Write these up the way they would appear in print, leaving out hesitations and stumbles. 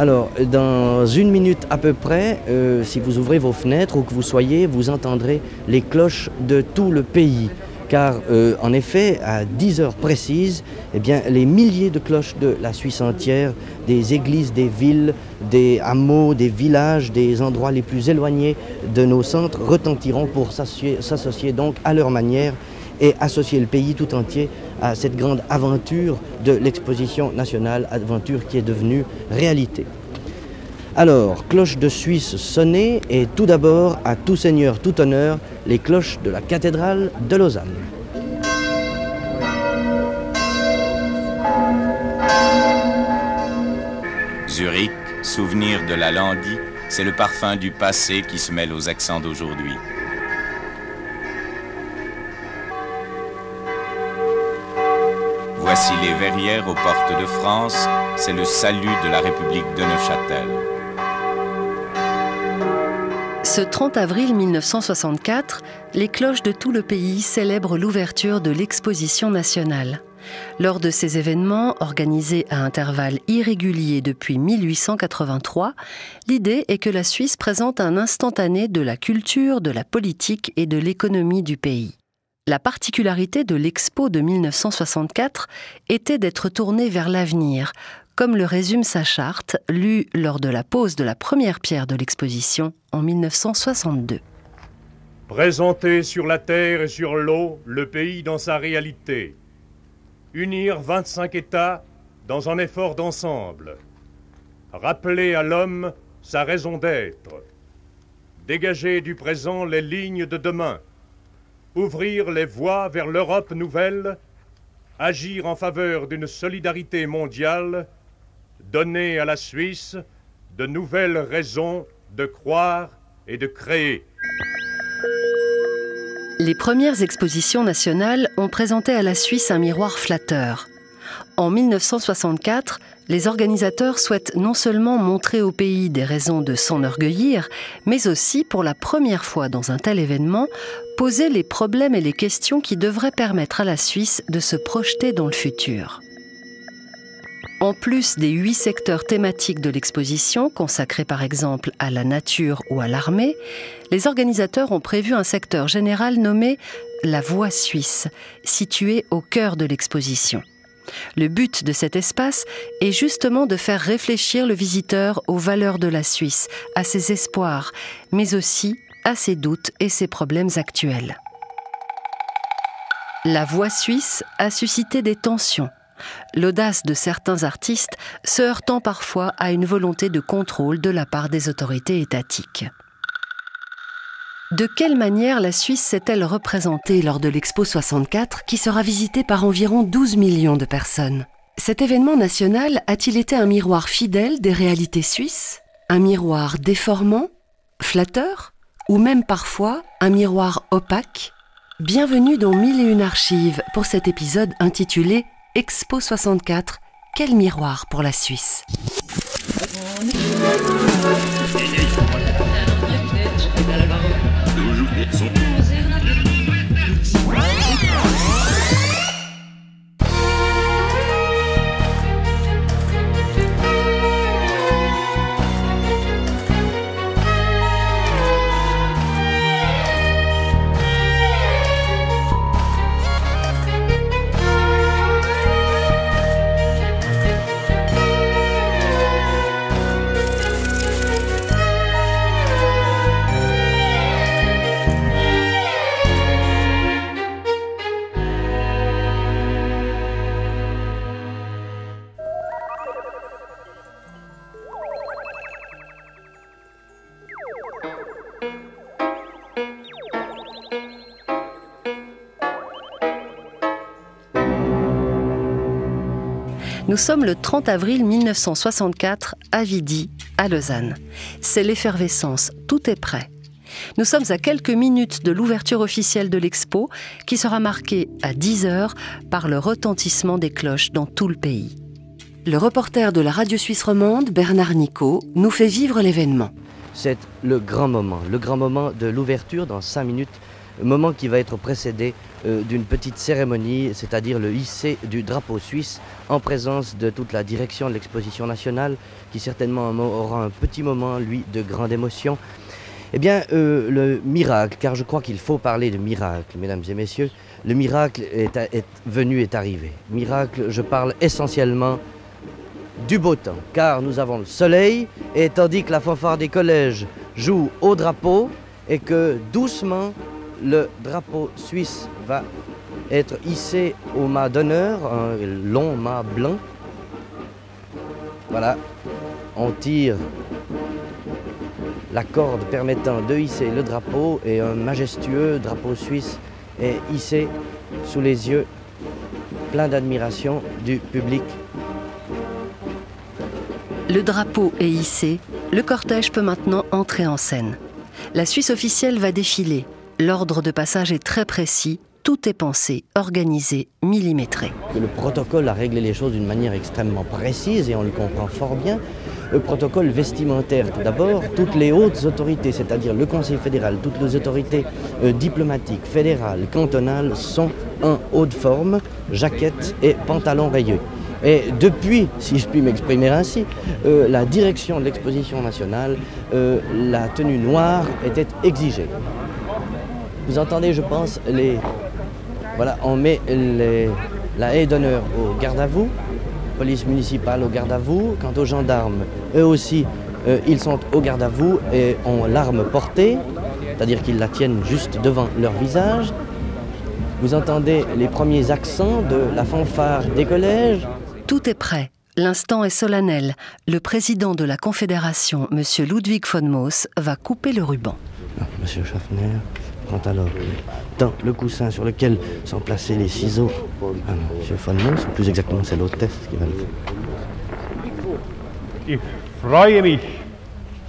Alors, dans une minute à peu près, si vous ouvrez vos fenêtres, où que vous soyez, vous entendrez les cloches de tout le pays. Car, en effet, à 10 heures précises, eh bien, les milliers de cloches de la Suisse entière, des églises, des villes, des hameaux, des villages, des endroits les plus éloignés de nos centres retentiront pour s'associer donc à leur manière et associer le pays tout entier à cette grande aventure de l'exposition nationale, aventure qui est devenue réalité. Alors, cloche de Suisse sonnée, et tout d'abord, à tout seigneur, tout honneur, les cloches de la cathédrale de Lausanne. Zurich, souvenir de la Landie, c'est le parfum du passé qui se mêle aux accents d'aujourd'hui. Voici les verrières aux portes de France, c'est le salut de la République de Neuchâtel. Ce 30 avril 1964, les cloches de tout le pays célèbrent l'ouverture de l'exposition nationale. Lors de ces événements, organisés à intervalles irréguliers depuis 1883, l'idée est que la Suisse présente un instantané de la culture, de la politique et de l'économie du pays. La particularité de l'Expo de 1964 était d'être tournée vers l'avenir, comme le résume sa charte, lue lors de la pose de la première pierre de l'exposition en 1962. Présenter sur la terre et sur l'eau le pays dans sa réalité. Unir 25 États dans un effort d'ensemble. Rappeler à l'homme sa raison d'être. Dégager du présent les lignes de demain. Ouvrir les voies vers l'Europe nouvelle, agir en faveur d'une solidarité mondiale, donner à la Suisse de nouvelles raisons de croire et de créer. Les premières expositions nationales ont présenté à la Suisse un miroir flatteur. En 1964, les organisateurs souhaitent non seulement montrer au pays des raisons de s'enorgueillir, mais aussi, pour la première fois dans un tel événement, poser les problèmes et les questions qui devraient permettre à la Suisse de se projeter dans le futur. En plus des 8 secteurs thématiques de l'exposition, consacrés par exemple à la nature ou à l'armée, les organisateurs ont prévu un secteur général nommé « La Voie suisse », situé au cœur de l'exposition. Le but de cet espace est justement de faire réfléchir le visiteur aux valeurs de la Suisse, à ses espoirs, mais aussi à ses doutes et ses problèmes actuels. La Voie suisse a suscité des tensions. L'audace de certains artistes se heurtant parfois à une volonté de contrôle de la part des autorités étatiques. De quelle manière la Suisse s'est-elle représentée lors de l'Expo 64 qui sera visitée par environ 12 millions de personnes? Cet événement national a-t-il été un miroir fidèle des réalités suisses? Un miroir déformant? Flatteur? Ou même parfois un miroir opaque? Bienvenue dans 1001 archives pour cet épisode intitulé Expo 64, quel miroir pour la Suisse? Nous sommes le 30 avril 1964 à Vidi, à Lausanne. C'est l'effervescence, tout est prêt. Nous sommes à quelques minutes de l'ouverture officielle de l'expo qui sera marquée à 10 heures par le retentissement des cloches dans tout le pays. Le reporter de la radio suisse romande, Bernard Nicot, nous fait vivre l'événement. C'est le grand moment de l'ouverture dans 5 minutes moment qui va être précédé d'une petite cérémonie, c'est-à-dire le hisser du drapeau suisse en présence de toute la direction de l'exposition nationale qui certainement aura un petit moment, lui, de grande émotion. Eh bien, le miracle, car je crois qu'il faut parler de miracle, mesdames et messieurs, le miracle est arrivé. Miracle, je parle essentiellement du beau temps, car nous avons le soleil, et tandis que la fanfare des collèges joue au drapeau, et que doucement, le drapeau suisse va être hissé au mât d'honneur, un long mât blanc. Voilà, on tire la corde permettant de hisser le drapeau et un majestueux drapeau suisse est hissé sous les yeux pleins d'admiration du public. Le drapeau est hissé, le cortège peut maintenant entrer en scène. La Suisse officielle va défiler. L'ordre de passage est très précis, tout est pensé, organisé, millimétré. Le protocole a réglé les choses d'une manière extrêmement précise et on le comprend fort bien. Le protocole vestimentaire, tout d'abord, toutes les hautes autorités, c'est-à-dire le Conseil fédéral, toutes les autorités diplomatiques, fédérales, cantonales, sont en haute forme, jaquette et pantalon rayeux. Et depuis, si je puis m'exprimer ainsi, la direction de l'exposition nationale, la tenue noire était exigée. Vous entendez, je pense, voilà, on met la haie d'honneur au garde à vous, police municipale au garde à vous. Quant aux gendarmes, eux aussi, ils sont au garde à vous et ont l'arme portée, c'est-à-dire qu'ils la tiennent juste devant leur visage. Vous entendez les premiers accents de la fanfare des collèges. Tout est prêt. L'instant est solennel. Le président de la Confédération, M. Ludwig von Moos, va couper le ruban. Monsieur Schaffner prend alors dans le coussin sur lequel sont placés les ciseaux à M. von Moos, ou plus exactement c'est l'hôtesse qui va le faire. Ich freue mich,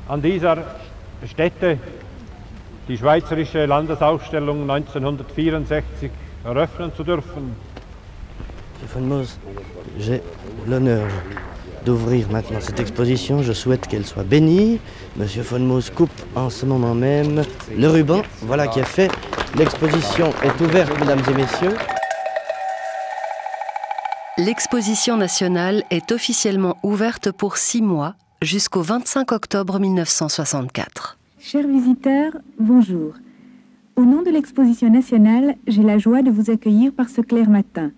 an dieser Stätte die Schweizerische Landesausstellung 1964 eröffnen zu dürfen. M. von Moos, j'ai l'honneur d'ouvrir maintenant cette exposition. Je souhaite qu'elle soit bénie. M. von Moos coupe en ce moment même le ruban. Voilà qui est fait. L'exposition est ouverte, mesdames et messieurs. L'exposition nationale est officiellement ouverte pour 6 mois, jusqu'au 25 octobre 1964. Chers visiteurs, bonjour. Au nom de l'exposition nationale, j'ai la joie de vous accueillir par ce clair matin.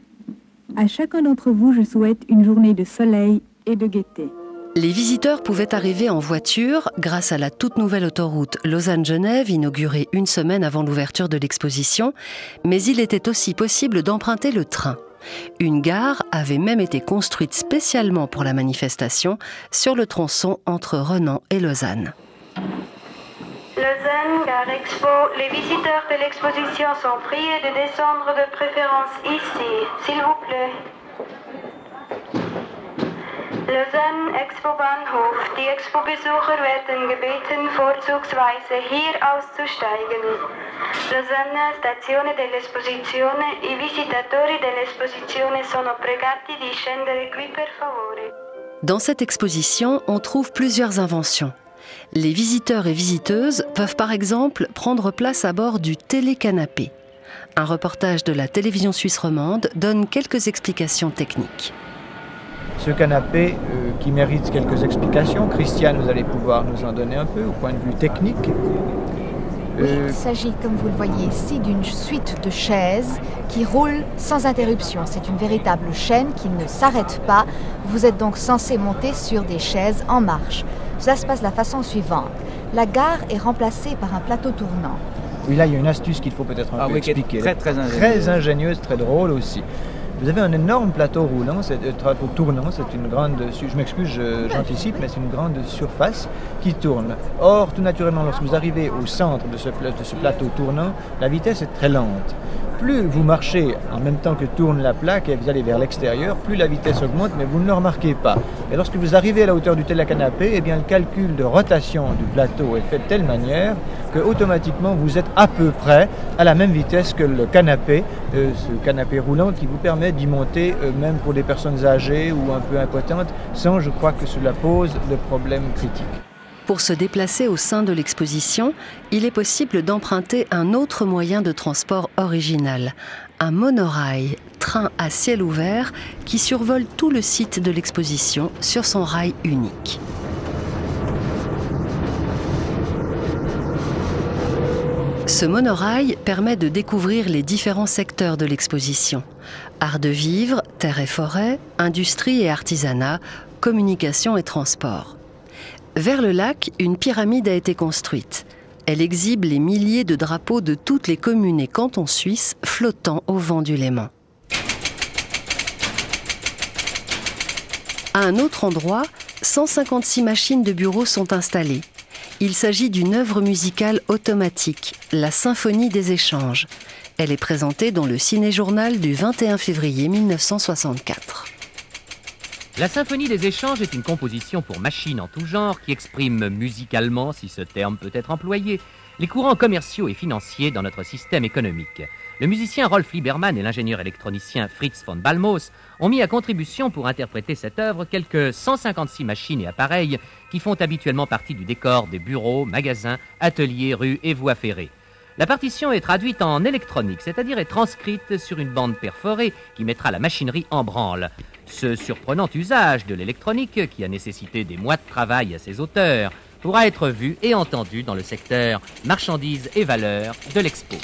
À chacun d'entre vous, je souhaite une journée de soleil et de gaieté. Les visiteurs pouvaient arriver en voiture grâce à la toute nouvelle autoroute Lausanne-Genève, inaugurée 1 semaine avant l'ouverture de l'exposition, mais il était aussi possible d'emprunter le train. Une gare avait même été construite spécialement pour la manifestation sur le tronçon entre Renan et Lausanne. Lausanne, Gare Expo, les visiteurs de l'exposition sont priés de descendre de préférence ici, s'il vous plaît. Lausanne Expo Bahnhof. Die Expo-Besucher werden gebeten, vorzugsweise hier auszusteigen. Lausanne, stazione dell'esposizione, i visitatori dell'esposizione sono pregati di scendere qui per favore. Dans cette exposition, on trouve plusieurs inventions. Les visiteurs et visiteuses peuvent par exemple prendre place à bord du télécanapé. Un reportage de la télévision suisse romande donne quelques explications techniques. Ce canapé qui mérite quelques explications, Christiane, vous allez pouvoir nous en donner un peu au point de vue technique. Oui, il s'agit, comme vous le voyez ici, d'une suite de chaises qui roulent sans interruption. C'est une véritable chaîne qui ne s'arrête pas. Vous êtes donc censé monter sur des chaises en marche. Cela se passe de la façon suivante. La gare est remplacée par un plateau tournant. Oui, là, il y a une astuce qu'il faut peut-être un peu expliquer. Très ingénieuse, très drôle aussi. Vous avez un énorme plateau roulant, plateau tournant, c'est une grande, je m'excuse, j'anticipe, mais c'est une grande surface qui tourne. Or, tout naturellement, lorsque vous arrivez au centre de ce plateau tournant, la vitesse est très lente. Plus vous marchez en même temps que tourne la plaque et vous allez vers l'extérieur, plus la vitesse augmente, mais vous ne le remarquez pas. Et lorsque vous arrivez à la hauteur du télécanapé, eh bien, le calcul de rotation du plateau est fait de telle manière que automatiquement vous êtes à peu près à la même vitesse que le canapé, ce canapé roulant qui vous permet d'y monter, même pour des personnes âgées ou un peu impotentes, sans, je crois, que cela pose de problème critique. Pour se déplacer au sein de l'exposition, il est possible d'emprunter un autre moyen de transport original, un monorail, train à ciel ouvert, qui survole tout le site de l'exposition sur son rail unique. Ce monorail permet de découvrir les différents secteurs de l'exposition. Art de vivre, terre et forêt, industrie et artisanat, communication et transport. Vers le lac, une pyramide a été construite. Elle exhibe les milliers de drapeaux de toutes les communes et cantons suisses flottant au vent du Léman. À un autre endroit, 156 machines de bureau sont installées. Il s'agit d'une œuvre musicale automatique, la Symphonie des échanges. Elle est présentée dans le Ciné-Journal du 21 février 1964. La Symphonie des échanges est une composition pour machines en tout genre qui exprime musicalement, si ce terme peut être employé, les courants commerciaux et financiers dans notre système économique. Le musicien Rolf Liebermann et l'ingénieur électronicien Fritz von Balmos ont mis à contribution pour interpréter cette œuvre quelques 156 machines et appareils qui font habituellement partie du décor des bureaux, magasins, ateliers, rues et voies ferrées. La partition est traduite en électronique, c'est-à-dire est transcrite sur une bande perforée qui mettra la machinerie en branle. Ce surprenant usage de l'électronique, qui a nécessité des mois de travail à ses auteurs, pourra être vu et entendu dans le secteur marchandises et valeurs de l'expo.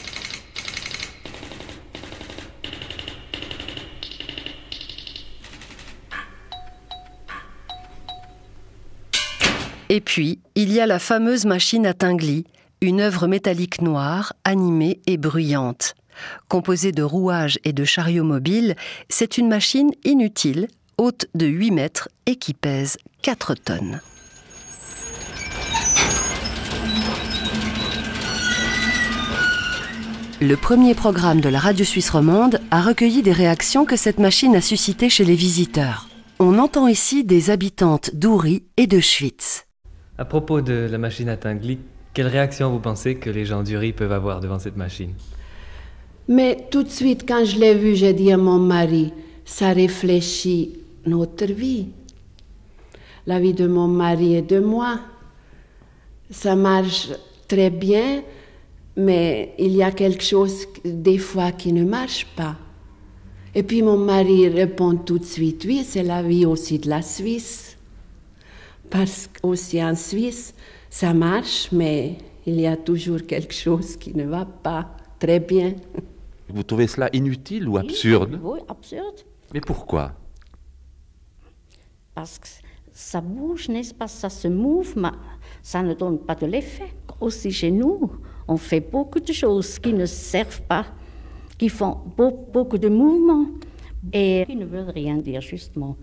Et puis, il y a la fameuse machine à Tinguely, une œuvre métallique noire, animée et bruyante. Composée de rouages et de chariots mobiles, c'est une machine inutile, haute de 8 mètres et qui pèse 4 tonnes. Le premier programme de la radio suisse romande a recueilli des réactions que cette machine a suscitées chez les visiteurs. On entend ici des habitantes d'Uri et de Schwytz. À propos de la machine à Tinguely, quelle réaction vous pensez que les gens d'Uri peuvent avoir devant cette machine? Mais tout de suite, quand je l'ai vue, j'ai dit à mon mari, ça réfléchit notre vie. La vie de mon mari et de moi. Ça marche très bien, mais il y a quelque chose des fois qui ne marche pas. Et puis mon mari répond tout de suite, oui, c'est la vie aussi de la Suisse. Parce qu'aussi en Suisse, ça marche, mais il y a toujours quelque chose qui ne va pas très bien. Vous trouvez cela inutile ou absurde? Oui, absurde. Mais pourquoi? Parce que ça bouge, n'est-ce pas? Ça se mouve, mais ça ne donne pas de l'effet. Aussi chez nous, on fait beaucoup de choses qui ne servent pas, qui font beaucoup de mouvements et qui ne veulent rien dire, justement.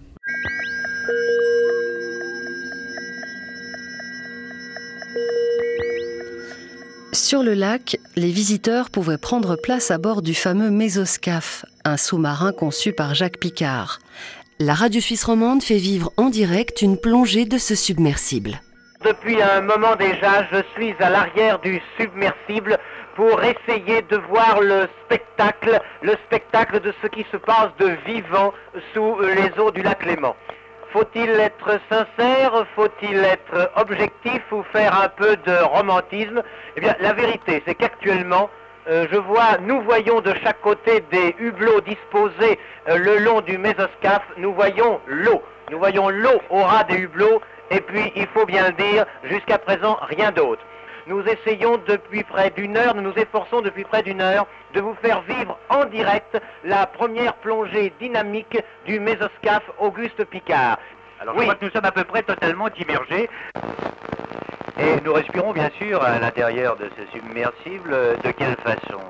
Sur le lac, les visiteurs pouvaient prendre place à bord du fameux Mésoscaphe, un sous-marin conçu par Jacques Picard. La radio suisse romande fait vivre en direct une plongée de ce submersible. Depuis un moment déjà, je suis à l'arrière du submersible pour essayer de voir le spectacle de ce qui se passe de vivant sous les eaux du lac Léman. Faut-il être sincère, faut-il être objectif ou faire un peu de romantisme? Eh bien, la vérité, c'est qu'actuellement, nous voyons de chaque côté des hublots disposés le long du Mésoscaphe. Nous voyons l'eau. Nous voyons l'eau au ras des hublots. Et puis, il faut bien le dire, jusqu'à présent, rien d'autre. Nous essayons depuis près d'une heure, nous nous efforçons depuis près d'une heure de vous faire vivre en direct la première plongée dynamique du Mésoscaphe Auguste Picard. Alors je crois que nous sommes à peu près totalement immergés. Et nous respirons bien sûr à l'intérieur de ce submersible. De quelle façon?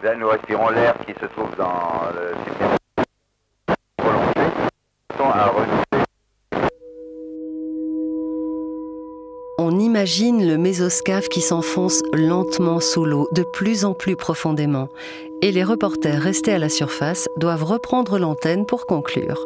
Là, nous respirons l'air qui se trouve dans le submersible prolongé. À renouveler. On imagine le Mésoscaphe qui s'enfonce lentement sous l'eau, de plus en plus profondément. Et les reporters restés à la surface doivent reprendre l'antenne pour conclure.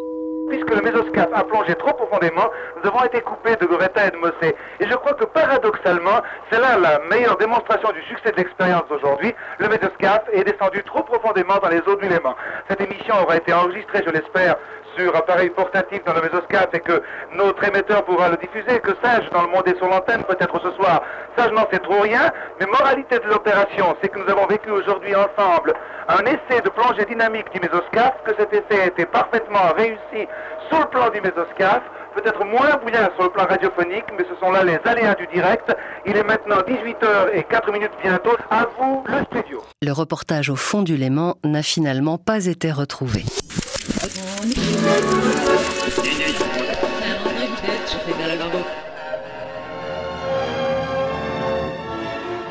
Puisque le Mésoscaphe a plongé trop profondément, nous avons été coupés de Greta et de Mossé. Et je crois que paradoxalement, c'est là la meilleure démonstration du succès de l'expérience d'aujourd'hui. Le Mésoscaphe est descendu trop profondément dans les eaux du Léman. Cette émission aura été enregistrée, je l'espère, sur appareil portatif dans le Mésoscap et que notre émetteur pourra le diffuser, que sais-je, dans le monde et sur l'antenne peut-être ce soir. Ça, je n'en sais trop rien, mais moralité de l'opération, c'est que nous avons vécu aujourd'hui ensemble un essai de plongée dynamique du Mésoscap, que cet essai a été parfaitement réussi sur le plan du Mésoscap, peut-être moins bien sur le plan radiophonique, mais ce sont là les aléas du direct. Il est maintenant 18h04 bientôt. À vous, le studio. Le reportage au fond du Léman n'a finalement pas été retrouvé.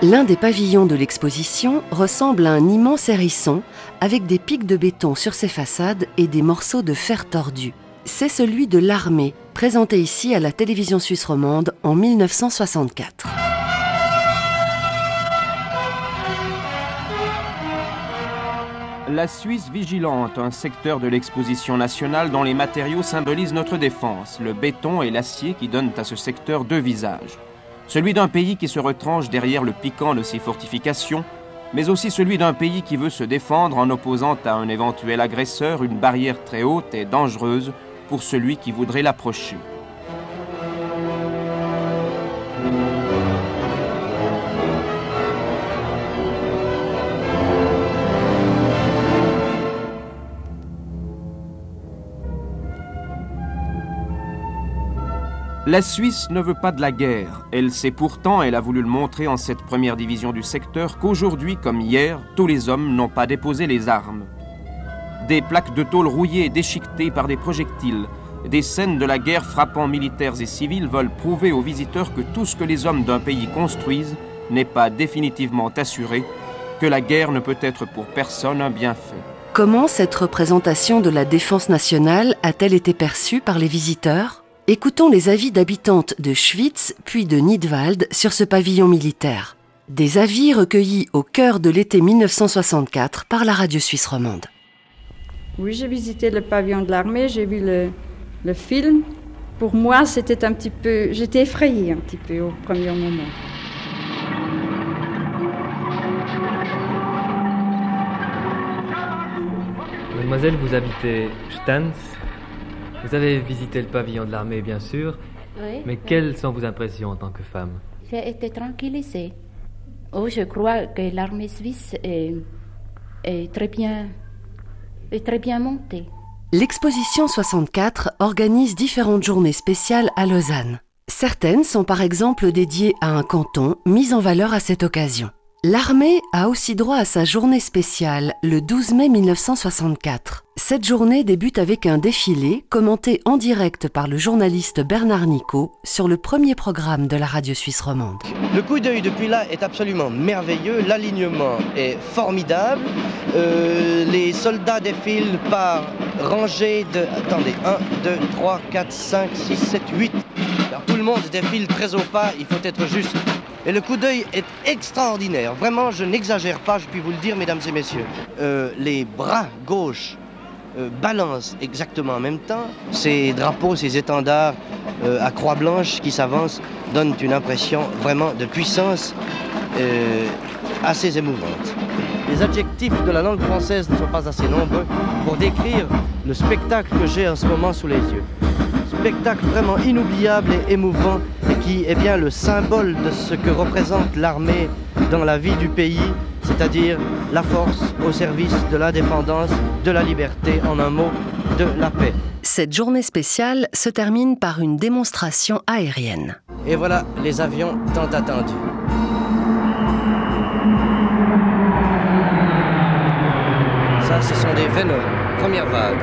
L'un des pavillons de l'exposition ressemble à un immense hérisson avec des pics de béton sur ses façades et des morceaux de fer tordu. C'est celui de l'armée, présenté ici à la télévision suisse romande en 1964. La Suisse vigilante, un secteur de l'exposition nationale dont les matériaux symbolisent notre défense, le béton et l'acier qui donnent à ce secteur deux visages. Celui d'un pays qui se retranche derrière le piquant de ses fortifications, mais aussi celui d'un pays qui veut se défendre en opposant à un éventuel agresseur une barrière très haute et dangereuse pour celui qui voudrait l'approcher. La Suisse ne veut pas de la guerre. Elle sait pourtant, elle a voulu le montrer en cette première division du secteur, qu'aujourd'hui comme hier, tous les hommes n'ont pas déposé les armes. Des plaques de tôle rouillées et déchiquetées par des projectiles, des scènes de la guerre frappant militaires et civils veulent prouver aux visiteurs que tout ce que les hommes d'un pays construisent n'est pas définitivement assuré, que la guerre ne peut être pour personne un bienfait. Comment cette représentation de la défense nationale a-t-elle été perçue par les visiteurs ? Écoutons les avis d'habitantes de Schwyz puis de Nidwald sur ce pavillon militaire. Des avis recueillis au cœur de l'été 1964 par la radio suisse romande. Oui, j'ai visité le pavillon de l'armée, j'ai vu le film. Pour moi, c'était un petit peu... J'étais effrayée un petit peu au premier moment. Mademoiselle, vous habitez Stans. Vous avez visité le pavillon de l'armée, bien sûr. Oui. Mais quelles sont vos impressions en tant que femme? J'ai été tranquillisée. Oh, je crois que l'armée suisse est très bien montée. L'exposition 64 organise différentes journées spéciales à Lausanne. Certaines sont par exemple dédiées à un canton mis en valeur à cette occasion. L'armée a aussi droit à sa journée spéciale, le 12 mai 1964. Cette journée débute avec un défilé commenté en direct par le journaliste Bernard Nicot sur le premier programme de la radio suisse romande. Le coup d'œil depuis là est absolument merveilleux, l'alignement est formidable, les soldats défilent par rangée de... Attendez, 1, 2, 3, 4, 5, 6, 7, 8. Alors, tout le monde défile très au pas, il faut être juste. Et le coup d'œil est extraordinaire. Vraiment, je n'exagère pas, je puis vous le dire, mesdames et messieurs. Les bras gauches balancent exactement en même temps. Ces drapeaux, ces étendards à croix blanche qui s'avancent donnent une impression vraiment de puissance assez émouvante. Les adjectifs de la langue française ne sont pas assez nombreux pour décrire le spectacle que j'ai en ce moment sous les yeux. Spectacle vraiment inoubliable et émouvant et qui est bien le symbole de ce que représente l'armée dans la vie du pays, c'est-à-dire la force au service de l'indépendance, de la liberté, en un mot, de la paix. Cette journée spéciale se termine par une démonstration aérienne. Et voilà les avions tant attendus. Ça, ce sont des Venom, première vague.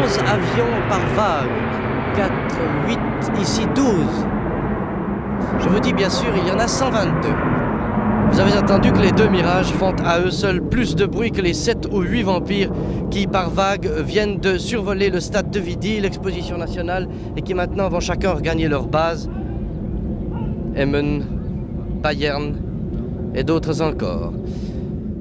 11 avions par vague, 4, 8, ici 12. Je vous dis bien sûr, il y en a 122. Vous avez entendu que les 2 Mirages font à eux seuls plus de bruit que les 7 ou 8 vampires qui par vague viennent de survoler le stade de Vidi, l'exposition nationale, et qui maintenant vont chacun regagner leur base. Emmen, Bayern et d'autres encore.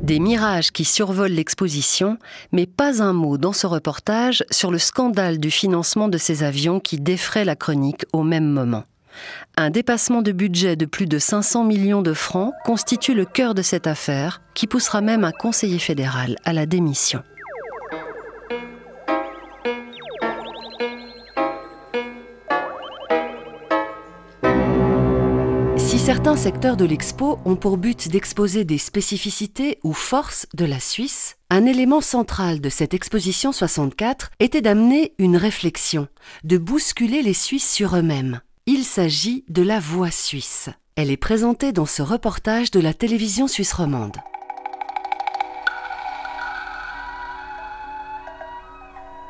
Des mirages qui survolent l'exposition, mais pas un mot dans ce reportage sur le scandale du financement de ces avions qui défraient la chronique au même moment. Un dépassement de budget de plus de 500 millions de francs constitue le cœur de cette affaire, qui poussera même un conseiller fédéral à la démission. Si certains secteurs de l'expo ont pour but d'exposer des spécificités ou forces de la Suisse, un élément central de cette exposition 64 était d'amener une réflexion, de bousculer les Suisses sur eux-mêmes. Il s'agit de la voix suisse. Elle est présentée dans ce reportage de la télévision suisse romande.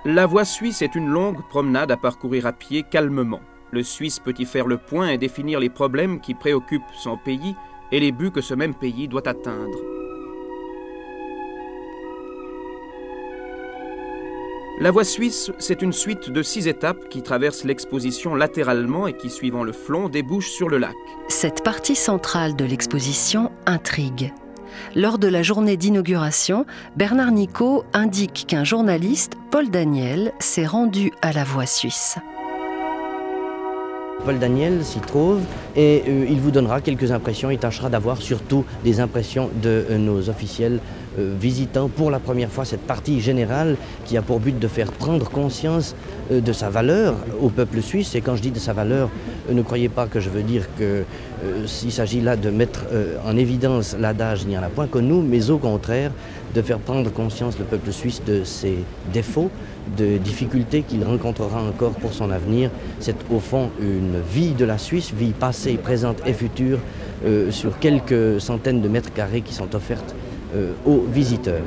La voie suisse est une longue promenade à parcourir à pied calmement. Le Suisse peut y faire le point et définir les problèmes qui préoccupent son pays et les buts que ce même pays doit atteindre. La voie suisse, c'est une suite de 6 étapes qui traversent l'exposition latéralement et qui, suivant le flanc, débouchent sur le lac. Cette partie centrale de l'exposition intrigue. Lors de la journée d'inauguration, Bernard Nicot indique qu'un journaliste, Paul Daniel, s'est rendu à la voie suisse. Paul Daniel s'y trouve et il vous donnera quelques impressions. Il tâchera d'avoir surtout des impressions de nos officiels visitant pour la première fois cette partie générale qui a pour but de faire prendre conscience de sa valeur au peuple suisse. Et quand je dis de sa valeur, ne croyez pas que je veux dire s'il s'agit là de mettre en évidence l'adage « il n'y en a point que nous », mais au contraire de faire prendre conscience le peuple suisse de ses défauts, de difficultés qu'il rencontrera encore pour son avenir. C'est au fond une vie de la Suisse, vie passée, présente et future, sur quelques centaines de mètres carrés qui sont offertes aux visiteurs.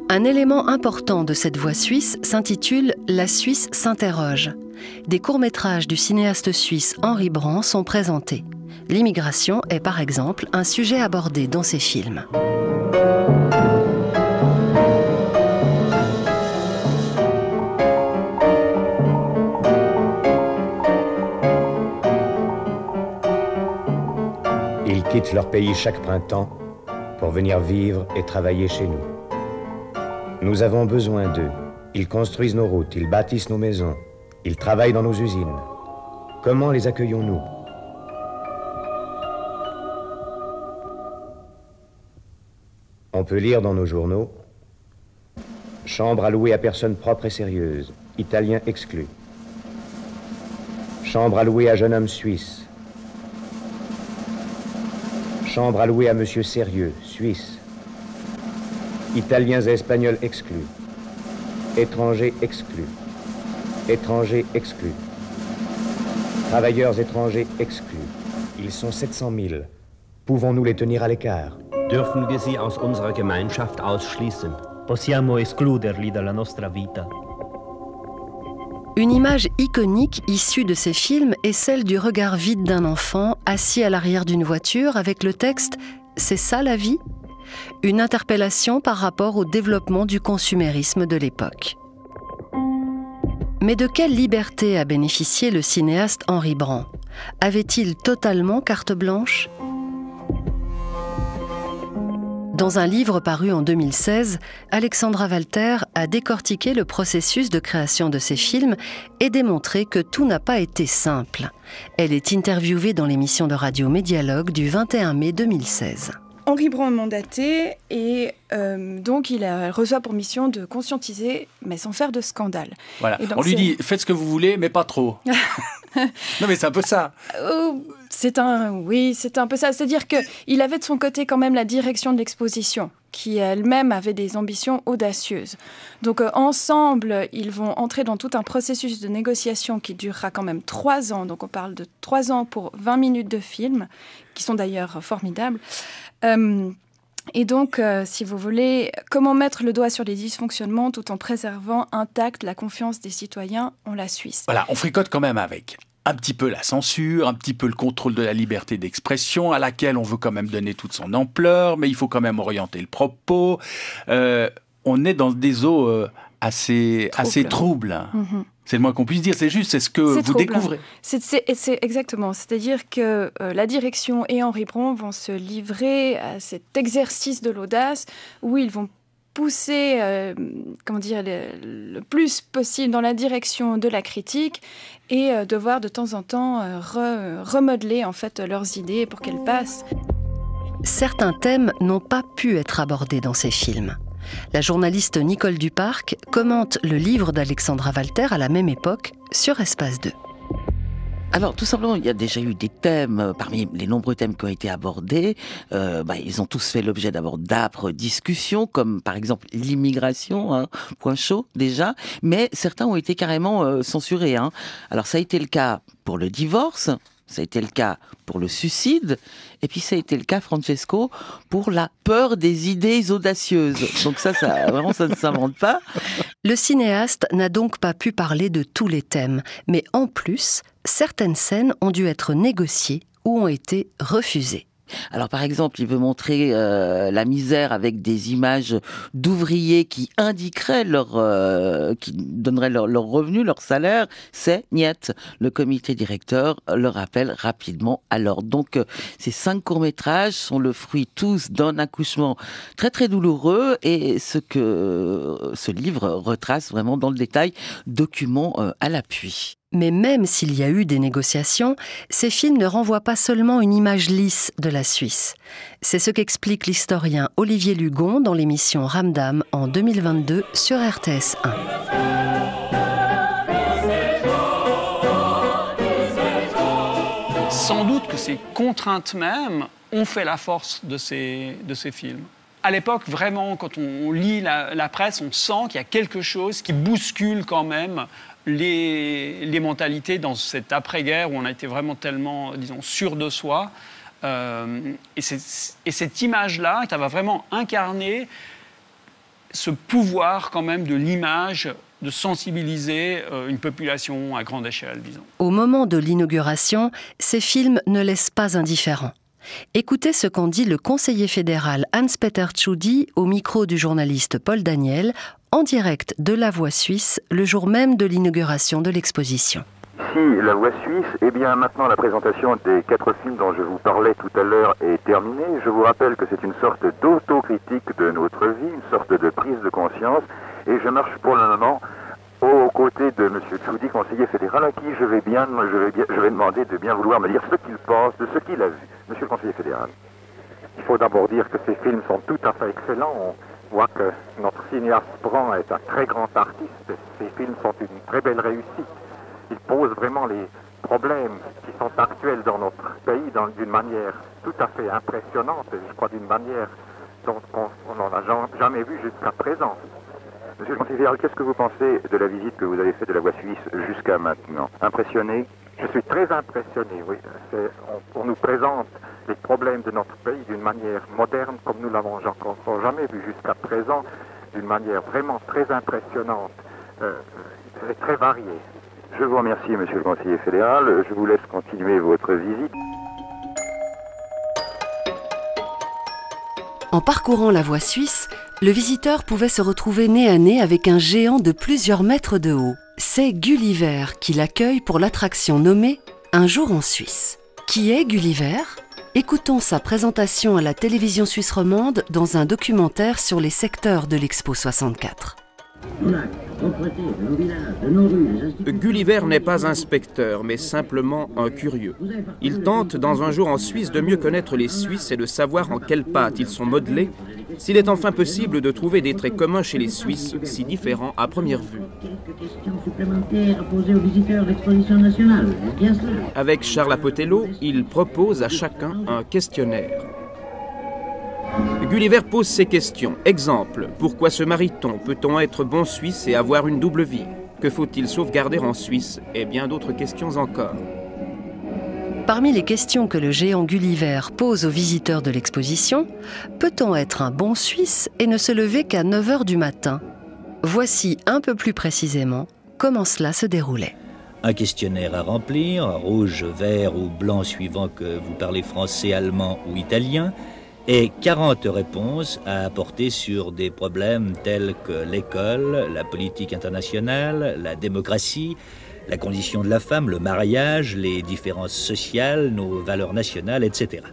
Un élément important de cette voie suisse s'intitule « La Suisse s'interroge ». Des courts-métrages du cinéaste suisse Henri Brand sont présentés. L'immigration est par exemple un sujet abordé dans ses films. Ils quittent leur pays chaque printemps pour venir vivre et travailler chez nous. Nous avons besoin d'eux. Ils construisent nos routes, ils bâtissent nos maisons, ils travaillent dans nos usines. Comment les accueillons-nous ? On peut lire dans nos journaux « Chambre allouée à personnes propres et sérieuses, Italiens exclus. Chambre allouée à jeune homme suisse. Chambre allouée à monsieur sérieux, Suisse. Italiens et Espagnols exclus. Étrangers exclus. Étrangers exclus. Travailleurs étrangers exclus. Ils sont 700 000. Pouvons-nous les tenir à l'écart? Dürfen wir sie aus unserer Gemeinschaft ausschließen? Possiamo escluderli dalla nostra vita? Une image iconique issue de ces films est celle du regard vide d'un enfant assis à l'arrière d'une voiture avec le texte « C'est ça la vie ?» Une interpellation par rapport au développement du consumérisme de l'époque. Mais de quelle liberté a bénéficié le cinéaste Henri Brand? Avait-il totalement carte blanche? Dans un livre paru en 2016, Alexandra Walter a décortiqué le processus de création de ces films et démontré que tout n'a pas été simple. Elle est interviewée dans l'émission de radio Médialogue du 21 mai 2016. Henri Brand est mandaté et donc il reçoit pour mission de conscientiser, mais sans faire de scandale. Voilà. On lui dit « faites ce que vous voulez, mais pas trop ». Non mais c'est un peu ça. C'est un peu ça. C'est-à-dire qu'il avait de son côté quand même la direction de l'exposition, qui elle-même avait des ambitions audacieuses. Donc ensemble, ils vont entrer dans tout un processus de négociation qui durera quand même 3 ans. Donc on parle de 3 ans pour 20 minutes de film, qui sont d'ailleurs formidables. Et donc, si vous voulez, comment mettre le doigt sur les dysfonctionnements tout en préservant intacte la confiance des citoyens en la Suisse. Voilà, on fricote quand même avec un petit peu la censure, un petit peu le contrôle de la liberté d'expression, à laquelle on veut quand même donner toute son ampleur, mais il faut quand même orienter le propos. On est dans des eaux assez troubles. Mm-hmm. C'est le moins qu'on puisse dire, c'est ce que vous découvrez. C'est exactement, c'est-à-dire que la direction et Henri Brand vont se livrer à cet exercice de l'audace où ils vont pousser le plus possible dans la direction de la critique et devoir de temps en temps remodeler en fait leurs idées pour qu'elles passent. Certains thèmes n'ont pas pu être abordés dans ces films. La journaliste Nicole Duparc commente le livre d'Alexandra Walter à la même époque sur Espace 2. Alors, tout simplement, il y a déjà eu des thèmes, parmi les nombreux thèmes qui ont été abordés, ils ont tous fait l'objet d'abord d'âpres discussions, comme par exemple l'immigration, point chaud déjà, mais certains ont été carrément censurés. Alors, ça a été le cas pour le divorce, ça a été le cas pour le suicide, et puis ça a été le cas, Francesco, pour la peur des idées audacieuses. Donc ça vraiment, ça ne s'invente pas. Le cinéaste n'a donc pas pu parler de tous les thèmes, mais en plus, certaines scènes ont dû être négociées ou ont été refusées. Alors par exemple, il veut montrer la misère avec des images d'ouvriers qui indiqueraient qui donneraient leur revenu, leur salaire. C'est niet. Le comité directeur le rappelle rapidement. Alors donc, ces 5 courts-métrages sont le fruit tous d'un accouchement très très douloureux et ce que ce livre retrace vraiment dans le détail, document à l'appui. Mais même s'il y a eu des négociations, ces films ne renvoient pas seulement une image lisse de la Suisse. C'est ce qu'explique l'historien Olivier Lugon dans l'émission Ramdam en 2022 sur RTS 1. Sans doute que ces contraintes mêmes ont fait la force de ces films. À l'époque, vraiment, quand on lit la presse, on sent qu'il y a quelque chose qui bouscule quand même les mentalités dans cette après-guerre où on a été vraiment tellement, disons, sûr de soi. Et cette image-là, ça va vraiment incarner ce pouvoir quand même de l'image, de sensibiliser une population à grande échelle, disons. Au moment de l'inauguration, ces films ne laissent pas indifférents. Écoutez ce qu'en dit le conseiller fédéral Hans-Peter Tschudi au micro du journaliste Paul Daniel, en direct de La Voix suisse, le jour même de l'inauguration de l'exposition. Ici, La Voix suisse, eh bien maintenant la présentation des 4 films dont je vous parlais tout à l'heure est terminée. Je vous rappelle que c'est une sorte d'autocritique de notre vie, une sorte de prise de conscience, et je marche pour le moment aux côtés de M. Tschudi, conseiller fédéral, à qui je vais demander de bien vouloir me dire ce qu'il pense de ce qu'il a vu. Monsieur le conseiller fédéral. Il faut d'abord dire que ces films sont tout à fait excellents. On voit que notre cinéaste Brand est un très grand artiste. Ces films sont une très belle réussite. Ils posent vraiment les problèmes qui sont actuels dans notre pays d'une manière tout à fait impressionnante, et je crois d'une manière dont on n'en a jamais vu jusqu'à présent. Monsieur le conseiller fédéral, qu'est-ce que vous pensez de la visite que vous avez faite de La Voix suisse jusqu'à maintenant? Impressionné? Je suis très impressionné, oui. On nous présente les problèmes de notre pays d'une manière moderne, comme nous l'avons encore jamais vu jusqu'à présent, d'une manière vraiment très impressionnante et très variée. Je vous remercie, monsieur le conseiller fédéral. Je vous laisse continuer votre visite. En parcourant La Voie suisse, le visiteur pouvait se retrouver nez à nez avec un géant de plusieurs mètres de haut. C'est Gulliver qui l'accueille pour l'attraction nommée « Un jour en Suisse ». Qui est Gulliver ? Écoutons sa présentation à la télévision suisse romande dans un documentaire sur les secteurs de l'Expo 64. Gulliver n'est pas inspecteur, mais simplement un curieux. Il tente, dans Un jour en Suisse, de mieux connaître les Suisses et de savoir en quelles pâtes ils sont modelés, s'il est enfin possible de trouver des traits communs chez les Suisses, si différents à première vue. Quelques questions supplémentaires à poser aux visiteurs de l'exposition nationale, est-ce bien cela ? Avec Charles Apotello, il propose à chacun un questionnaire. Gulliver pose ces questions. Exemple, pourquoi se marie-t-on? Peut-on être bon Suisse et avoir une double vie? Que faut-il sauvegarder en Suisse? Et bien d'autres questions encore. Parmi les questions que le géant Gulliver pose aux visiteurs de l'exposition, peut-on être un bon Suisse et ne se lever qu'à 9h du matin? Voici un peu plus précisément comment cela se déroulait. Un questionnaire à remplir, rouge, vert ou blanc suivant que vous parlez français, allemand ou italien, et 40 réponses à apporter sur des problèmes tels que l'école, la politique internationale, la démocratie, la condition de la femme, le mariage, les différences sociales, nos valeurs nationales, etc.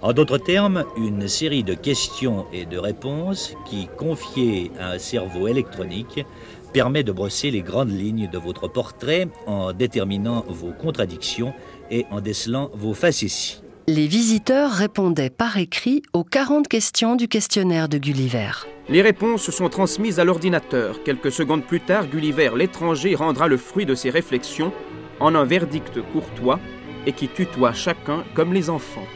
En d'autres termes, une série de questions et de réponses qui, confiées à un cerveau électronique, permet de brosser les grandes lignes de votre portrait en déterminant vos contradictions et en décelant vos facéties. Les visiteurs répondaient par écrit aux 40 questions du questionnaire de Gulliver. Les réponses sont transmises à l'ordinateur. Quelques secondes plus tard, Gulliver l'étranger rendra le fruit de ses réflexions en un verdict courtois et qui tutoie chacun comme les enfants.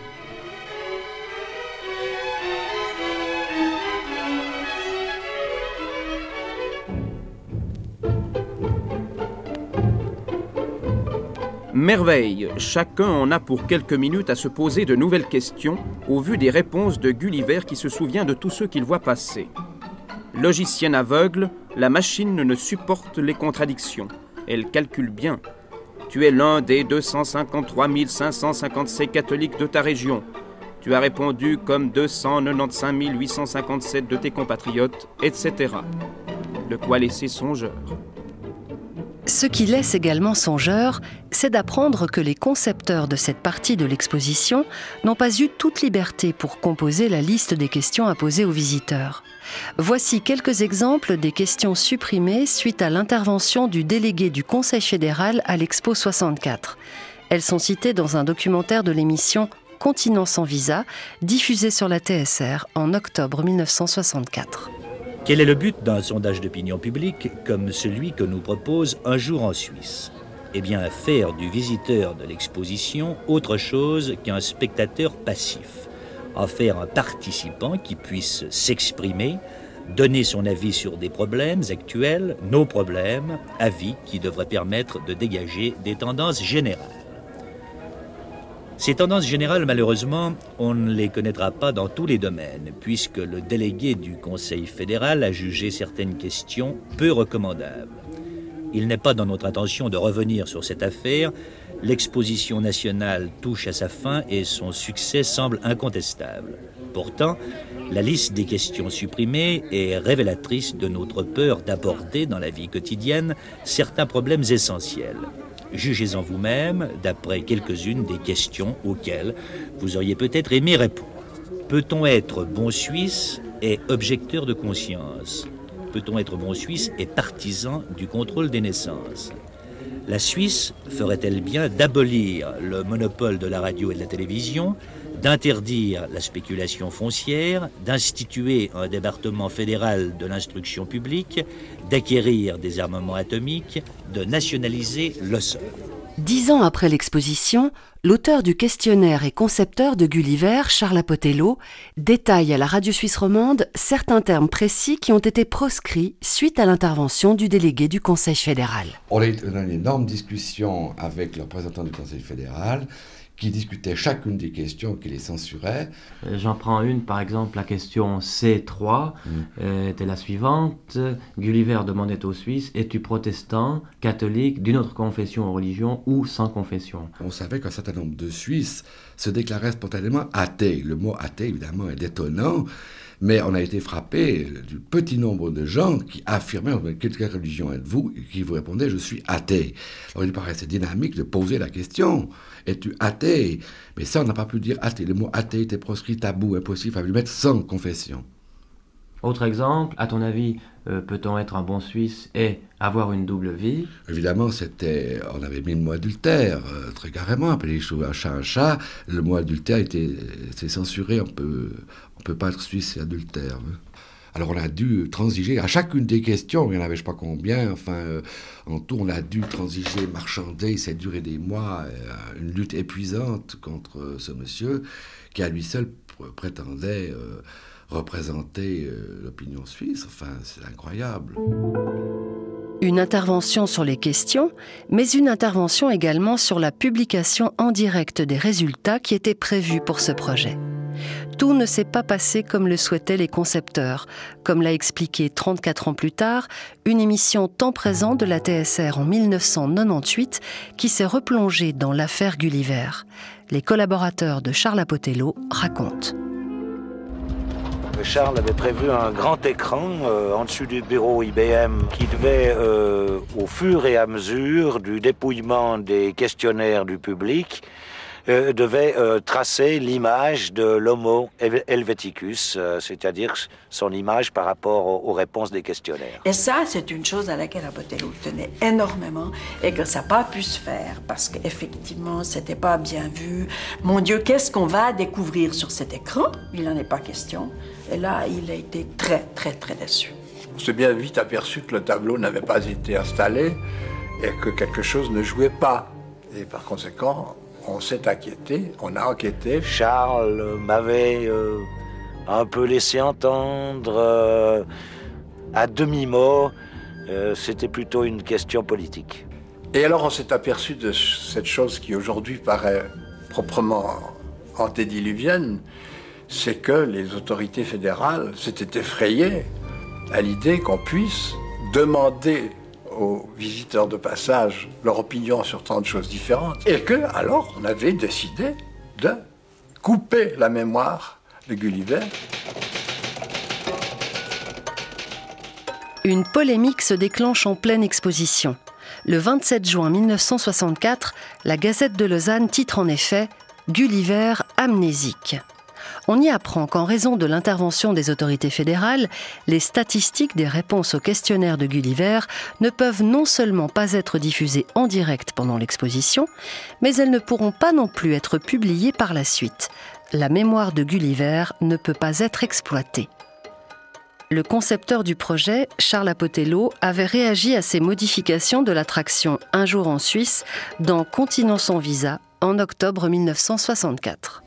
Merveille, chacun en a pour quelques minutes à se poser de nouvelles questions au vu des réponses de Gulliver qui se souvient de tous ceux qu'il voit passer. Logicienne aveugle, la machine ne supporte les contradictions. Elle calcule bien. Tu es l'un des 253 557 catholiques de ta région. Tu as répondu comme 295 857 de tes compatriotes, etc. De quoi laisser songeur. Ce qui laisse également songeur, c'est d'apprendre que les concepteurs de cette partie de l'exposition n'ont pas eu toute liberté pour composer la liste des questions à poser aux visiteurs. Voici quelques exemples des questions supprimées suite à l'intervention du délégué du Conseil fédéral à l'Expo 64. Elles sont citées dans un documentaire de l'émission Continent sans visa, diffusé sur la TSR en octobre 1964. Quel est le but d'un sondage d'opinion publique comme celui que nous propose Un jour en Suisse? Eh bien, faire du visiteur de l'exposition autre chose qu'un spectateur passif. En faire un participant qui puisse s'exprimer, donner son avis sur des problèmes actuels, nos problèmes, avis qui devraient permettre de dégager des tendances générales. Ces tendances générales, malheureusement, on ne les connaîtra pas dans tous les domaines, puisque le délégué du Conseil fédéral a jugé certaines questions peu recommandables. Il n'est pas dans notre intention de revenir sur cette affaire. L'exposition nationale touche à sa fin et son succès semble incontestable. Pourtant, la liste des questions supprimées est révélatrice de notre peur d'aborder dans la vie quotidienne certains problèmes essentiels. Jugez-en vous-même, d'après quelques-unes des questions auxquelles vous auriez peut-être aimé répondre. Peut-on être bon Suisse et objecteur de conscience? Peut-on être bon Suisse et partisan du contrôle des naissances? La Suisse ferait-elle bien d'abolir le monopole de la radio et de la télévision, d'interdire la spéculation foncière, d'instituer un département fédéral de l'instruction publique, d'acquérir des armements atomiques, de nationaliser le sol? 10 ans après l'exposition, l'auteur du questionnaire et concepteur de Gulliver, Charles Apotello, détaille à la radio suisse romande certains termes précis qui ont été proscrits suite à l'intervention du délégué du Conseil fédéral. On a eu une énorme discussion avec le représentant du Conseil fédéral qui discutait chacune des questions, qui les censurait. J'en prends une, par exemple, la question C3 était la suivante. Gulliver demandait aux Suisses, es-tu protestant, catholique, d'une autre confession ou religion ou sans confession? On savait qu'un certain nombre de Suisses se déclaraient spontanément athées. Le mot athée, évidemment, est détonnant, mais on a été frappé du petit nombre de gens qui affirmaient « Quelle religion êtes-vous » et qui vous répondaient « Je suis athée ». Alors il paraissait dynamique de poser la question « Es-tu athée ?» Mais ça, on n'a pas pu dire athée. Le mot athée était proscrit, tabou, impossible, il fallait lui mettre sans confession. Autre exemple, à ton avis, peut-on être un bon Suisse et avoir une double vie? Évidemment, on avait mis le mot adultère, très carrément, appeler les choses un chat. Le mot adultère c'est censuré, on peut pas être Suisse et adultère. Alors on a dû transiger, à chacune des questions, il y en avait je ne sais pas combien, en tout on a dû transiger, marchander, ça a duré des mois, une lutte épuisante contre ce monsieur qui à lui seul prétendait représenter l'opinion suisse. C'est incroyable. Une intervention sur les questions, mais une intervention également sur la publication en direct des résultats qui étaient prévus pour ce projet. Tout ne s'est pas passé comme le souhaitaient les concepteurs, comme l'a expliqué 34 ans plus tard, une émission temps présent de la TSR en 1998 qui s'est replongée dans l'affaire Gulliver. Les collaborateurs de Charles Apotello racontent. Charles avait prévu un grand écran en dessus du bureau IBM qui devait, au fur et à mesure du dépouillement des questionnaires du public, devait tracer l'image de l'Homo helveticus, c'est-à-dire son image par rapport aux réponses des questionnaires. Et ça, c'est une chose à laquelle Botelho tenait énormément et que ça n'a pas pu se faire parce qu'effectivement, c'était pas bien vu. Mon Dieu, qu'est-ce qu'on va découvrir sur cet écran? Il n'en est pas question. Et là, il a été très, très, très déçu. On s'est bien vite aperçu que le tableau n'avait pas été installé et que quelque chose ne jouait pas. Et par conséquent, on s'est inquiété, on a enquêté. Charles m'avait un peu laissé entendre, à demi-mot, c'était plutôt une question politique. Et alors on s'est aperçu de cette chose qui aujourd'hui paraît proprement antédiluvienne, c'est que les autorités fédérales s'étaient effrayées à l'idée qu'on puisse demander aux visiteurs de passage leur opinion sur tant de choses différentes. Et que, alors, on avait décidé de couper la mémoire de Gulliver. Une polémique se déclenche en pleine exposition. Le 27 juin 1964, la Gazette de Lausanne titre en effet « Gulliver amnésique ». On y apprend qu'en raison de l'intervention des autorités fédérales, les statistiques des réponses au questionnaire de Gulliver ne peuvent non seulement pas être diffusées en direct pendant l'exposition, mais elles ne pourront pas non plus être publiées par la suite. La mémoire de Gulliver ne peut pas être exploitée. Le concepteur du projet, Charles Botelho, avait réagi à ces modifications de l'attraction Un jour en Suisse dans Continent sans visa en octobre 1964.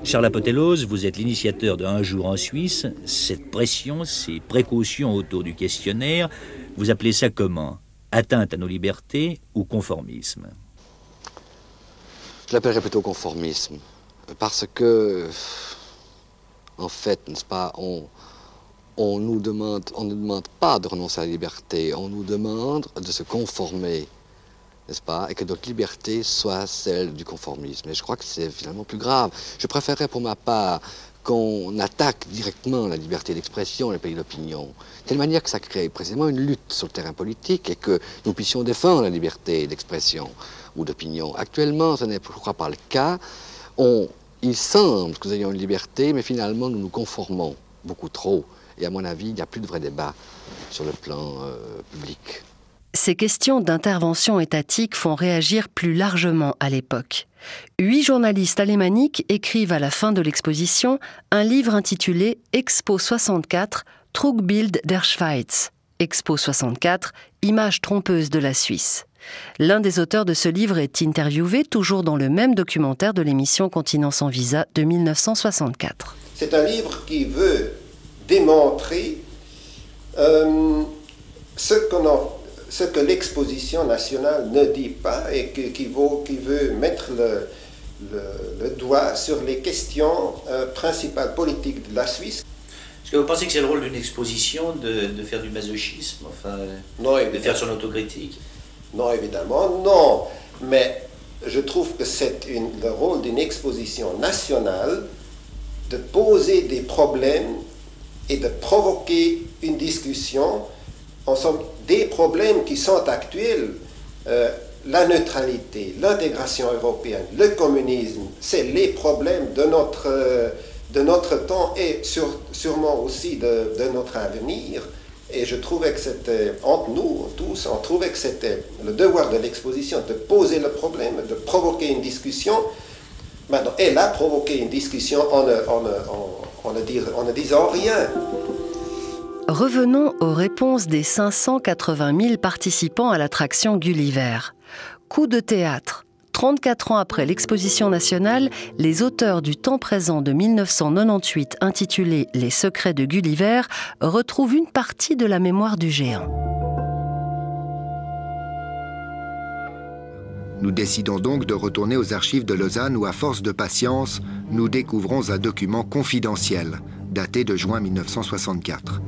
Charles Botelho, vous êtes l'initiateur de Un jour en Suisse. Cette pression, ces précautions autour du questionnaire, vous appelez ça comment? Atteinte à nos libertés ou conformisme? Je l'appellerais plutôt conformisme. Parce que, en fait, n'est-ce pas, on ne demande pas de renoncer à la liberté, on nous demande de se conformer, n'est-ce pas, et que notre liberté soit celle du conformisme. Et je crois que c'est finalement plus grave. Je préférerais pour ma part qu'on attaque directement la liberté d'expression, les pays d'opinion, de telle manière que ça crée précisément une lutte sur le terrain politique et que nous puissions défendre la liberté d'expression ou d'opinion. Actuellement, ce n'est, je crois, pas le cas. Il semble que nous ayons une liberté, mais finalement, nous nous conformons beaucoup trop. Et à mon avis, il n'y a plus de vrai débat sur le plan public. Ces questions d'intervention étatique font réagir plus largement à l'époque. 8 journalistes alémaniques écrivent à la fin de l'exposition un livre intitulé « Expo 64, Trugbild der Schweiz ». Expo 64, image trompeuse de la Suisse. L'un des auteurs de ce livre est interviewé toujours dans le même documentaire de l'émission Continent sans visa de 1964. C'est un livre qui veut démontrer ce que l'exposition nationale ne dit pas et qui veut mettre le doigt sur les questions principales politiques de la Suisse. Est-ce que vous pensez que c'est le rôle d'une exposition de faire du masochisme, enfin, non, de faire son autocritique? Non, évidemment, non. Mais je trouve que c'est le rôle d'une exposition nationale de poser des problèmes et de provoquer une discussion, en somme, des problèmes qui sont actuels. La neutralité, l'intégration européenne, le communisme, c'est les problèmes de notre temps et sûrement aussi de notre avenir. Et je trouvais que c'était, entre nous tous, on trouvait que c'était le devoir de l'exposition de poser le problème, de provoquer une discussion. Maintenant, elle a provoqué une discussion en ne disant rien. Revenons aux réponses des 580 000 participants à l'attraction Gulliver. Coup de théâtre. 34 ans après l'exposition nationale, les auteurs du temps présent de 1998 intitulé « Les secrets de Gulliver » retrouvent une partie de la mémoire du géant. Nous décidons donc de retourner aux archives de Lausanne où, à force de patience, nous découvrons un document confidentiel, daté de juin 1964.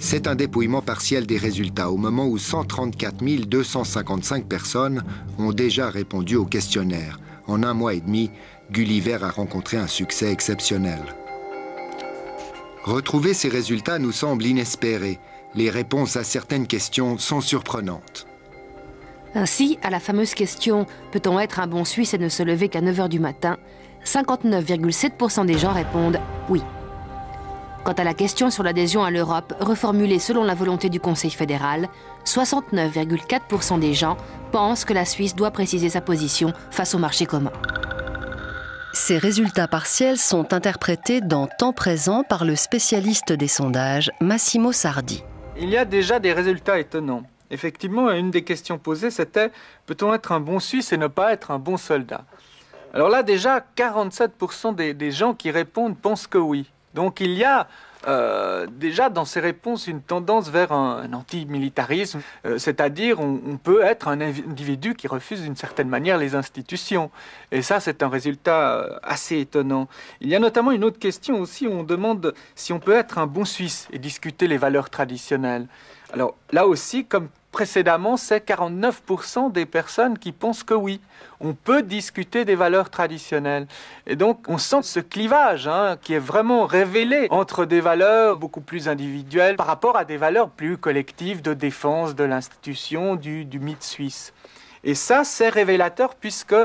C'est un dépouillement partiel des résultats au moment où 134 255 personnes ont déjà répondu au questionnaire. En 1 mois et demi, Gulliver a rencontré un succès exceptionnel. Retrouver ces résultats nous semble inespéré. Les réponses à certaines questions sont surprenantes. Ainsi, à la fameuse question « Peut-on être un bon Suisse et ne se lever qu'à 9h du matin ?», 59,7% des gens répondent « Oui ». Quant à la question sur l'adhésion à l'Europe, reformulée selon la volonté du Conseil fédéral, 69,4% des gens pensent que la Suisse doit préciser sa position face au marché commun. Ces résultats partiels sont interprétés dans Temps présent par le spécialiste des sondages, Massimo Sardi. Il y a déjà des résultats étonnants. Effectivement, une des questions posées, c'était « Peut-on être un bon Suisse et ne pas être un bon soldat ?» Alors là, déjà, 47% des gens qui répondent pensent que oui. Donc il y a déjà dans ces réponses une tendance vers un antimilitarisme, c'est-à-dire on peut être un individu qui refuse d'une certaine manière les institutions. Et ça, c'est un résultat assez étonnant. Il y a notamment une autre question aussi où on demande si on peut être un bon Suisse et discuter les valeurs traditionnelles. Alors là aussi, comme précédemment, c'est 49% des personnes qui pensent que oui, on peut discuter des valeurs traditionnelles. Et donc, on sent ce clivage qui est vraiment révélé entre des valeurs beaucoup plus individuelles par rapport à des valeurs plus collectives de défense de l'institution, du mythe suisse. Et ça, c'est révélateur puisque,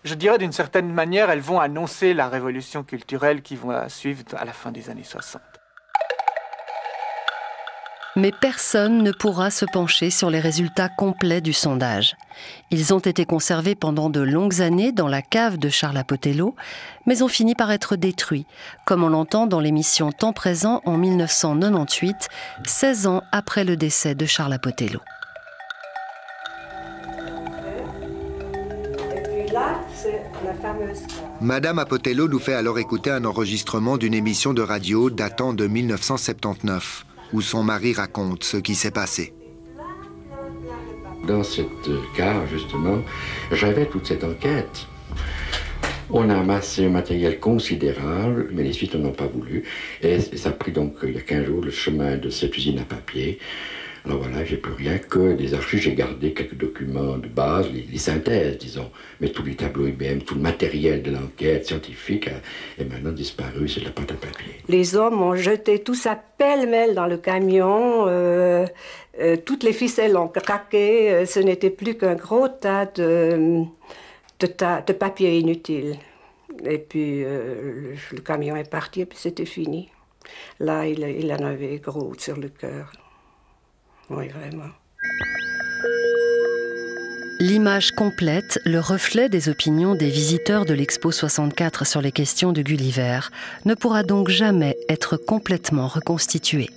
je dirais d'une certaine manière, elles vont annoncer la révolution culturelle qui va suivre à la fin des années 60. Mais personne ne pourra se pencher sur les résultats complets du sondage. Ils ont été conservés pendant de longues années dans la cave de Charles Apotello, mais ont fini par être détruits, comme on l'entend dans l'émission Temps présent en 1998, 16 ans après le décès de Charles Apotello. Et puis là, c'est la fameuse... Madame Apotello nous fait alors écouter un enregistrement d'une émission de radio datant de 1979. Où son mari raconte ce qui s'est passé. Dans cette cave, justement, j'avais toute cette enquête. On a amassé un matériel considérable, mais les suites n'en ont pas voulu. Et ça a pris donc, il y a 15 jours, le chemin de cette usine à papier. Alors voilà, j'ai plus rien que des archives. J'ai gardé quelques documents de base, les synthèses, disons. Mais tous les tableaux IBM, tout le matériel de l'enquête scientifique est maintenant disparu, c'est de la pâte à papier. Les hommes ont jeté tout ça pêle-mêle dans le camion. Toutes les ficelles ont craqué. Ce n'était plus qu'un gros tas de papier inutile. Et puis le camion est parti et puis c'était fini. Là, il en avait gros sur le cœur. Oui, vraiment. L'image complète, le reflet des opinions des visiteurs de l'Expo 64 sur les questions de Gulliver, ne pourra donc jamais être complètement reconstituée.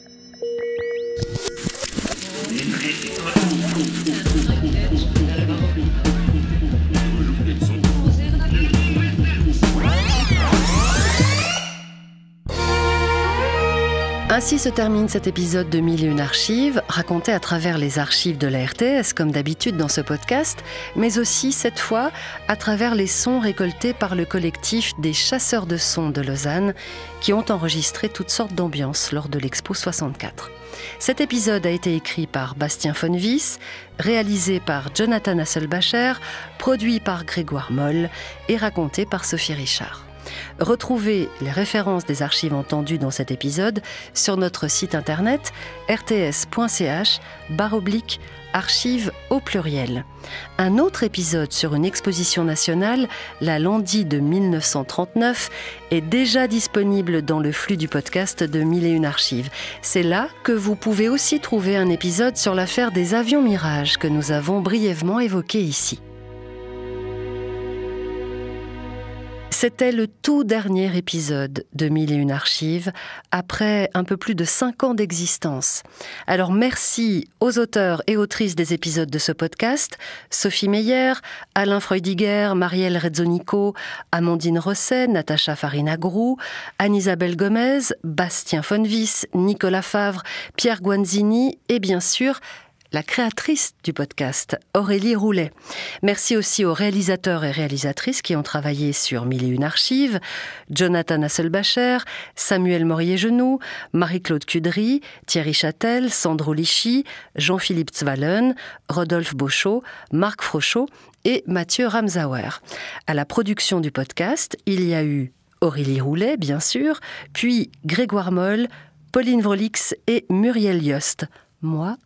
Ainsi se termine cet épisode de 1001 archives, raconté à travers les archives de la RTS, comme d'habitude dans ce podcast, mais aussi, cette fois, à travers les sons récoltés par le collectif des chasseurs de sons de Lausanne, qui ont enregistré toutes sortes d'ambiances lors de l'Expo 64. Cet épisode a été écrit par Bastien von Wyss, réalisé par Jonathan Hasselbacher, produit par Grégoire Moll et raconté par Sophie Richard. Retrouvez les références des archives entendues dans cet épisode sur notre site internet rts.ch/archives au pluriel. Un autre épisode sur une exposition nationale, la Landi de 1939, est déjà disponible dans le flux du podcast de 1001 archives. C'est là que vous pouvez aussi trouver un épisode sur l'affaire des avions Mirage que nous avons brièvement évoqué ici. C'était le tout dernier épisode de 1001 archives, après un peu plus de 5 ans d'existence. Alors merci aux auteurs et autrices des épisodes de ce podcast, Sophie Meyer, Alain Freudiger, Marielle Rezzonico, Amandine Rosset, Natacha Farina-Grou, Anne-Isabelle Gomez, Bastien von Wyss, Nicolas Favre, Pierre Guanzini et bien sûr la créatrice du podcast, Aurélie Roulet. Merci aussi aux réalisateurs et réalisatrices qui ont travaillé sur 1001 archives, Jonathan Hasselbacher, Samuel Morier-Genoux, Marie-Claude Cudry, Thierry Châtel, Sandro Lichy, Jean-Philippe Zwallen, Rodolphe Beauchot, Marc Frochot et Mathieu Ramsauer. À la production du podcast, il y a eu Aurélie Roulet, bien sûr, puis Grégoire Moll, Pauline Vrolix et Muriel Yost. Moi,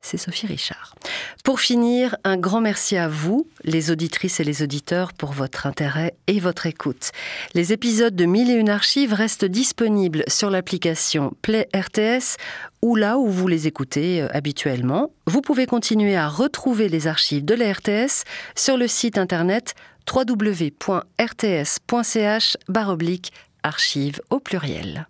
C'est Sophie Richard. Pour finir, un grand merci à vous, les auditrices et les auditeurs, pour votre intérêt et votre écoute. Les épisodes de 1001 archives restent disponibles sur l'application Play RTS ou là où vous les écoutez habituellement. Vous pouvez continuer à retrouver les archives de la RTS sur le site internet www.rts.ch/archives au pluriel.